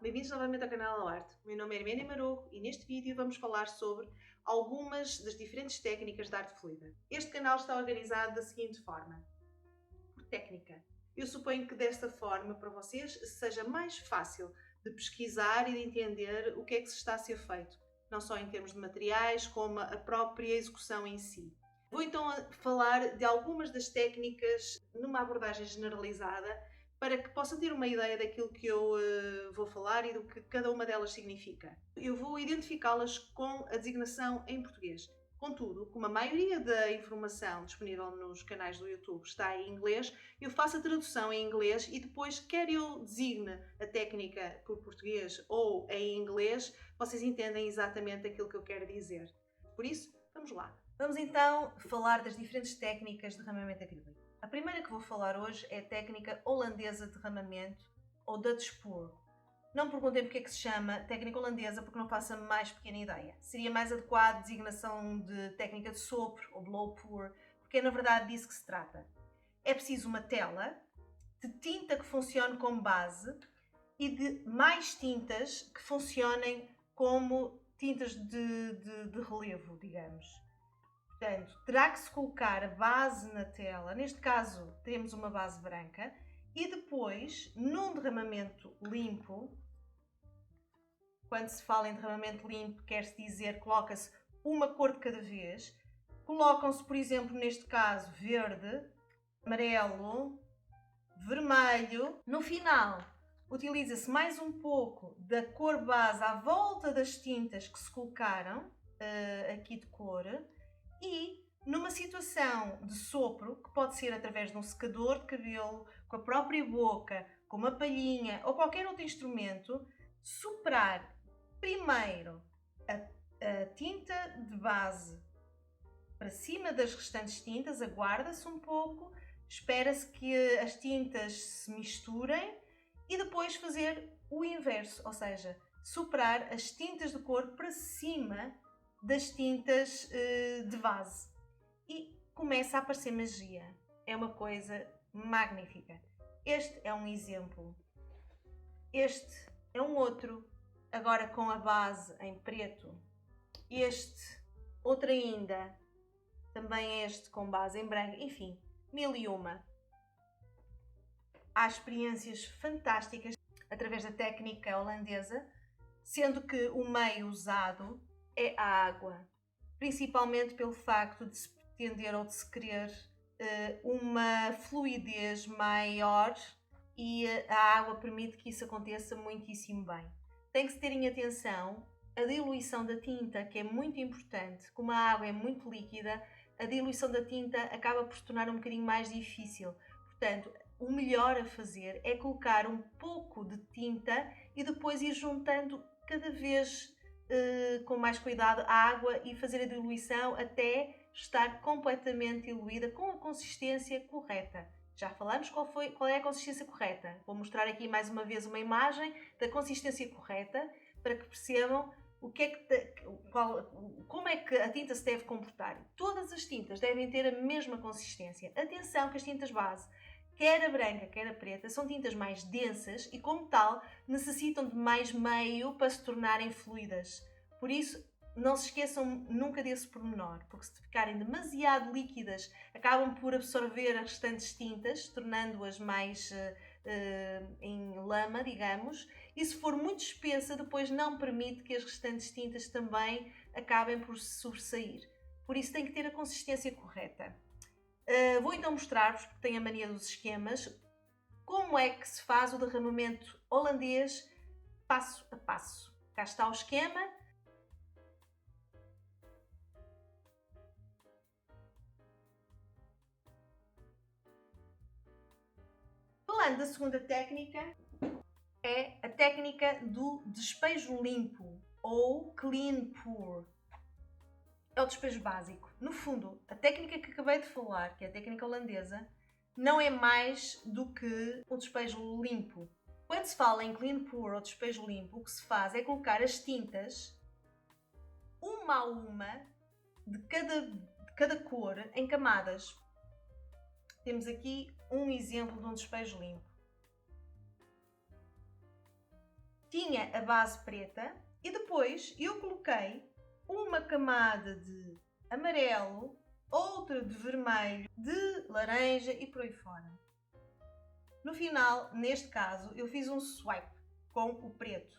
bem-vindos novamente ao canal Arte. O meu nome é Herménia Maruco e neste vídeo vamos falar sobre algumas das diferentes técnicas de arte fluida. Este canal está organizado da seguinte forma, por técnica. Eu suponho que desta forma, para vocês, seja mais fácil de pesquisar e de entender o que é que se está a ser feito, não só em termos de materiais, como a própria execução em si. Vou então falar de algumas das técnicas numa abordagem generalizada, para que possa ter uma ideia daquilo que eu vou falar e do que cada uma delas significa. Eu vou identificá-las com a designação em português. Contudo, como a maioria da informação disponível nos canais do YouTube está em inglês, eu faço a tradução em inglês e depois, quer eu designe a técnica por português ou em inglês, vocês entendem exatamente aquilo que eu quero dizer. Por isso, vamos lá. Vamos então falar das diferentes técnicas de derramamento acrílico. A primeira que vou falar hoje é a técnica holandesa de derramamento, ou Dutch pour. Não me perguntem porque é que se chama técnica holandesa, porque não faço a mais pequena ideia. Seria mais adequado a designação de técnica de sopro, ou blow pour, porque é na verdade disso que se trata. É preciso uma tela de tinta que funcione como base e de mais tintas que funcionem como tintas de relevo, digamos. Portanto, terá que se colocar a base na tela, neste caso temos uma base branca, e depois, num derramamento limpo, quando se fala em derramamento limpo, quer-se dizer, coloca-se uma cor de cada vez, colocam-se, por exemplo, neste caso, verde, amarelo, vermelho. No final, utiliza-se mais um pouco da cor base à volta das tintas que se colocaram, aqui de cor, e numa situação de sopro, que pode ser através de um secador de cabelo, com a própria boca, com uma palhinha ou qualquer outro instrumento, soprar primeiro a tinta de base para cima das restantes tintas, aguarda-se um pouco, espera-se que as tintas se misturem e depois fazer o inverso, ou seja, soprar as tintas de cor para cima das tintas de base. E começa a aparecer magia. É uma coisa magnífica. Este é um exemplo. Este é um outro, agora com a base em preto. Este, outro ainda, também este com base em branco. Enfim, mil e uma. Há experiências fantásticas através da técnica holandesa, sendo que o meio usado é a água, principalmente pelo facto de se pretender ou de se querer uma fluidez maior, e a água permite que isso aconteça muitíssimo bem. Tem que se ter em atenção a diluição da tinta, que é muito importante. Como a água é muito líquida, a diluição da tinta acaba por se tornar um bocadinho mais difícil. Portanto, o melhor a fazer é colocar um pouco de tinta e depois ir juntando cada vez com mais cuidado a água e fazer a diluição até estar completamente diluída com a consistência correta. Já falamos qual é a consistência correta. Vou mostrar aqui mais uma vez uma imagem da consistência correta para que percebam como é que a tinta se deve comportar. Todas as tintas devem ter a mesma consistência. Atenção que as tintas base, quer a branca, quer a preta, são tintas mais densas e, como tal, necessitam de mais meio para se tornarem fluidas. Por isso, não se esqueçam nunca desse pormenor, porque se ficarem demasiado líquidas, acabam por absorver as restantes tintas, tornando-as mais em lama, digamos, e se for muito espessa, depois não permite que as restantes tintas também acabem por se sobressair. Por isso tem que ter a consistência correta. Vou então mostrar-vos, porque tenho a mania dos esquemas, como é que se faz o derramamento holandês passo a passo. Cá está o esquema. Falando da segunda técnica, é a técnica do despejo limpo, ou clean pour. É o despejo básico. No fundo, a técnica que acabei de falar, que é a técnica holandesa, não é mais do que o despejo limpo. Quando se fala em clean pour ou despejo limpo, o que se faz é colocar as tintas, uma a uma, de cada cor, em camadas. Temos aqui um exemplo de um despejo limpo. tinha a base preta e depois eu coloquei uma camada de amarelo, outra de vermelho, de laranja e por aí fora. No final, neste caso, eu fiz um swipe com o preto.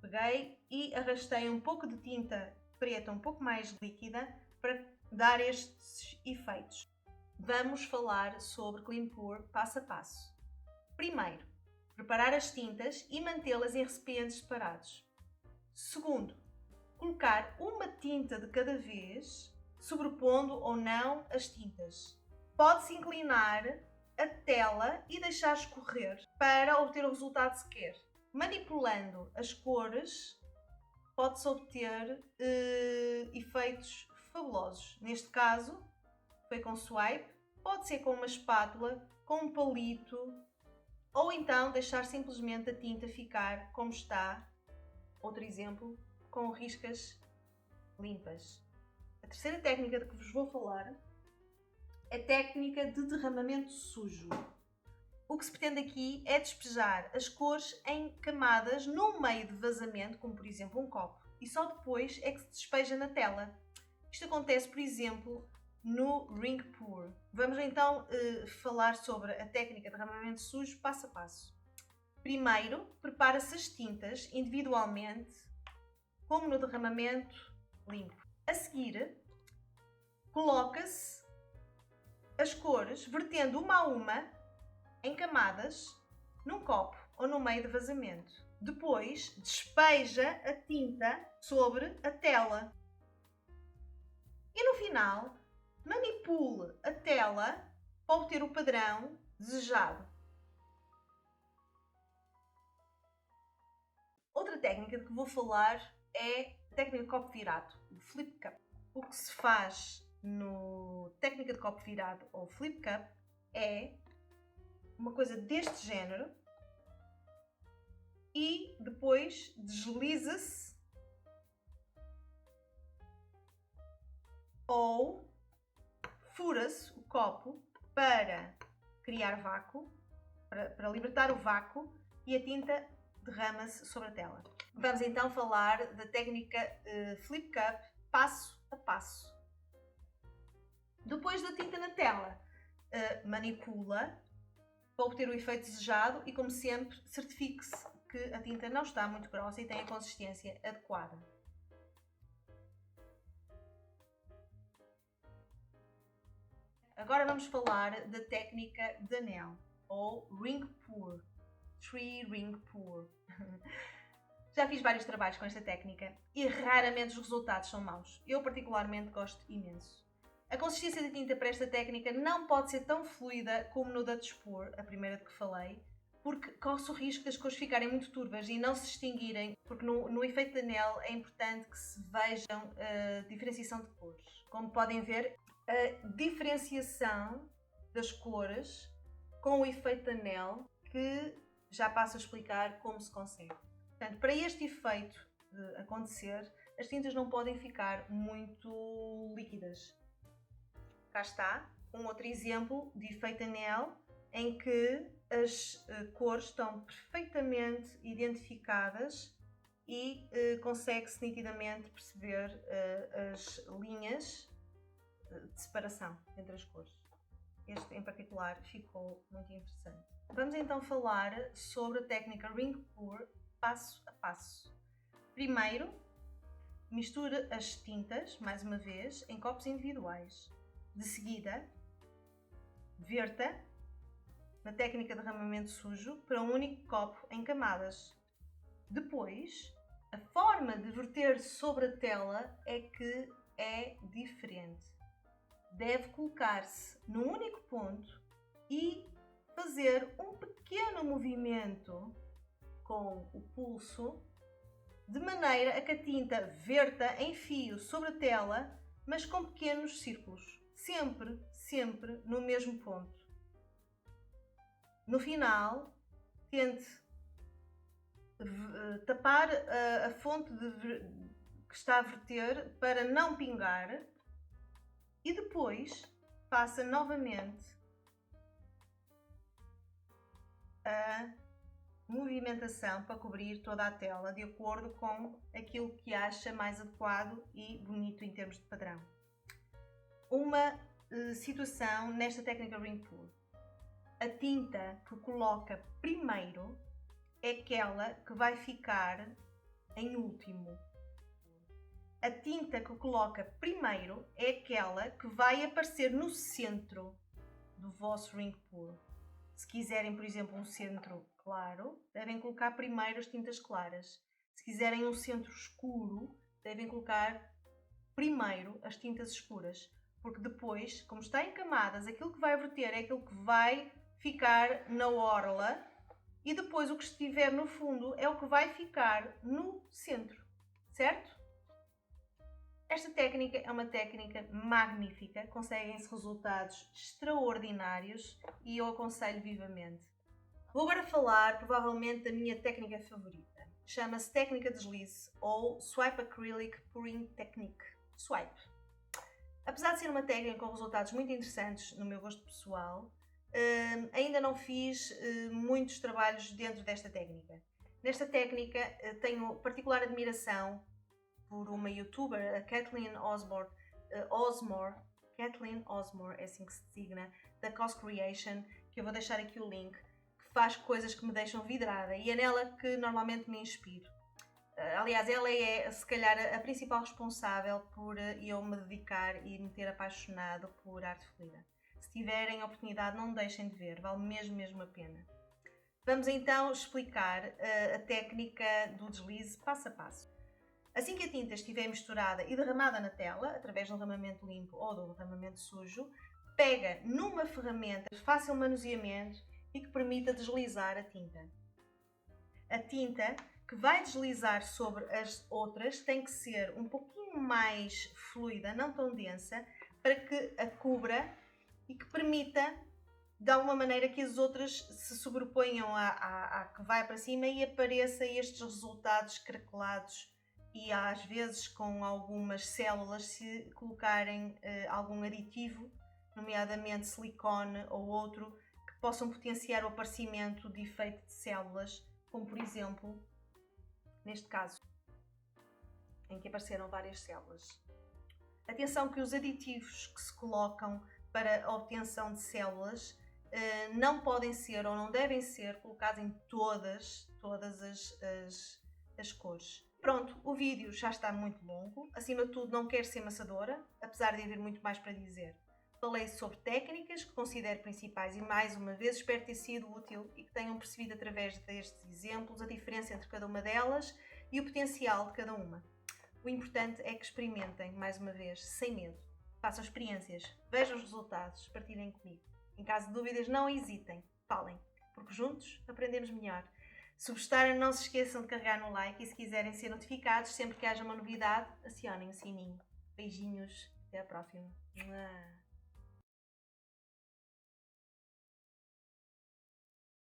Peguei e arrastei um pouco de tinta preta, um pouco mais líquida, para dar estes efeitos. Vamos falar sobre Clean Pour passo a passo. Primeiro, preparar as tintas e mantê-las em recipientes separados. Segundo, colocar uma tinta de cada vez, sobrepondo ou não as tintas. Pode-se inclinar a tela e deixar escorrer para obter o resultado que se quer. Manipulando as cores, pode-se obter efeitos fabulosos. Neste caso, foi com swipe, pode ser com uma espátula, com um palito, ou então deixar simplesmente a tinta ficar como está. Outro exemplo, com riscas limpas. A terceira técnica de que vos vou falar é a técnica de derramamento sujo. O que se pretende aqui é despejar as cores em camadas no meio de vazamento, como por exemplo um copo, e só depois é que se despeja na tela. Isto acontece, por exemplo, no Ring Pour. Vamos então falar sobre a técnica de derramamento sujo passo a passo. Primeiro, prepara-se as tintas individualmente, como no derramamento limpo. A seguir, coloca-se as cores, vertendo uma a uma em camadas, num copo ou no meio de vazamento. Depois, despeja a tinta sobre a tela. E no final, manipule a tela para obter o padrão desejado. Outra técnica de que vou falar é a técnica de copo virado, o flip cup. O que se faz no técnica de copo virado ou flip cup é uma coisa deste género e depois desliza-se ou fura-se o copo para criar vácuo, para libertar o vácuo, e a tinta derrama-se sobre a tela. Vamos então falar da técnica flip cup passo a passo. Depois da tinta na tela, manipula para obter o efeito desejado e, como sempre, certifique-se que a tinta não está muito grossa e tem a consistência adequada. Agora vamos falar da técnica de anel, ou Ring Pour, Tree Ring Pour. Já fiz vários trabalhos com esta técnica e raramente os resultados são maus. Eu particularmente gosto imenso. A consistência da tinta para esta técnica não pode ser tão fluida como no Dutch Pour, a primeira de que falei, porque corre-se o risco das cores ficarem muito turvas e não se distinguirem, porque no efeito de anel é importante que se vejam a diferenciação de cores. Como podem ver, a diferenciação das cores com o efeito de anel, que já passo a explicar como se consegue. Portanto, para este efeito acontecer, as tintas não podem ficar muito líquidas. Cá está um outro exemplo de efeito anel em que as cores estão perfeitamente identificadas e consegue-se nitidamente perceber as linhas de separação entre as cores. Este em particular ficou muito interessante. Vamos então falar sobre a técnica Ring Pour passo a passo. Primeiro, misture as tintas, mais uma vez, em copos individuais. De seguida, verta na técnica de derramamento sujo para um único copo em camadas. Depois, a forma de verter sobre a tela é que é diferente. Deve colocar-se num único ponto e fazer um pequeno movimento com o pulso, de maneira a que a tinta verta em fio sobre a tela, mas com pequenos círculos. Sempre no mesmo ponto. No final, tente tapar a fonte que está a verter para não pingar e depois faça novamente a movimentação para cobrir toda a tela de acordo com aquilo que acha mais adequado e bonito em termos de padrão. Uma situação nesta técnica Ring Pull. A tinta que coloca primeiro é aquela que vai ficar em último. A tinta que coloca primeiro é aquela que vai aparecer no centro do vosso Ring Pull. Se quiserem, por exemplo, um centro claro, devem colocar primeiro as tintas claras. Se quiserem um centro escuro, devem colocar primeiro as tintas escuras. Porque depois, como está em camadas, aquilo que vai verter é aquilo que vai ficar na orla e depois o que estiver no fundo é o que vai ficar no centro, certo? Esta técnica é uma técnica magnífica, conseguem-se resultados extraordinários e eu aconselho vivamente. Vou agora falar provavelmente da minha técnica favorita. Chama-se técnica deslize ou Swipe Acrylic Pouring Technique. Swipe. Apesar de ser uma técnica com resultados muito interessantes no meu gosto pessoal, ainda não fiz muitos trabalhos dentro desta técnica. Nesta técnica tenho particular admiração por uma youtuber, a Kathleen Osmore, Kathleen Osmore, é assim que se designa, da Cos Creation, que eu vou deixar aqui o link, que faz coisas que me deixam vidrada e é nela que normalmente me inspiro. Aliás, ela é, se calhar, a principal responsável por eu me dedicar e me ter apaixonado por arte fluida. Se tiverem a oportunidade, não deixem de ver, vale mesmo a pena. Vamos então explicar a técnica do deslize passo a passo. Assim que a tinta estiver misturada e derramada na tela, através de um derramamento limpo ou de um derramamento sujo, pega numa ferramenta de fácil manuseamento e que permita deslizar a tinta. A tinta que vai deslizar sobre as outras tem que ser um pouquinho mais fluida, não tão densa, para que a cubra e que permita, de alguma maneira, que as outras se sobreponham à que vai para cima e apareça estes resultados craquelados e às vezes com algumas células se colocarem algum aditivo, nomeadamente silicone ou outro, que possam potenciar o aparecimento de efeito de células, como por exemplo, neste caso, em que apareceram várias células. Atenção que os aditivos que se colocam para a obtenção de células não podem ser ou não devem ser colocados em todas as cores. Pronto, o vídeo já está muito longo, acima de tudo não quero ser maçadora, apesar de haver muito mais para dizer. Falei sobre técnicas que considero principais e mais uma vez espero ter sido útil e que tenham percebido através destes exemplos a diferença entre cada uma delas e o potencial de cada uma. O importante é que experimentem, mais uma vez, sem medo. Façam experiências, vejam os resultados, partilhem comigo. Em caso de dúvidas, não hesitem, falem, porque juntos aprendemos melhor. Se gostaram, não se esqueçam de carregar no like e se quiserem ser notificados sempre que haja uma novidade, acionem o sininho. Beijinhos, até à próxima.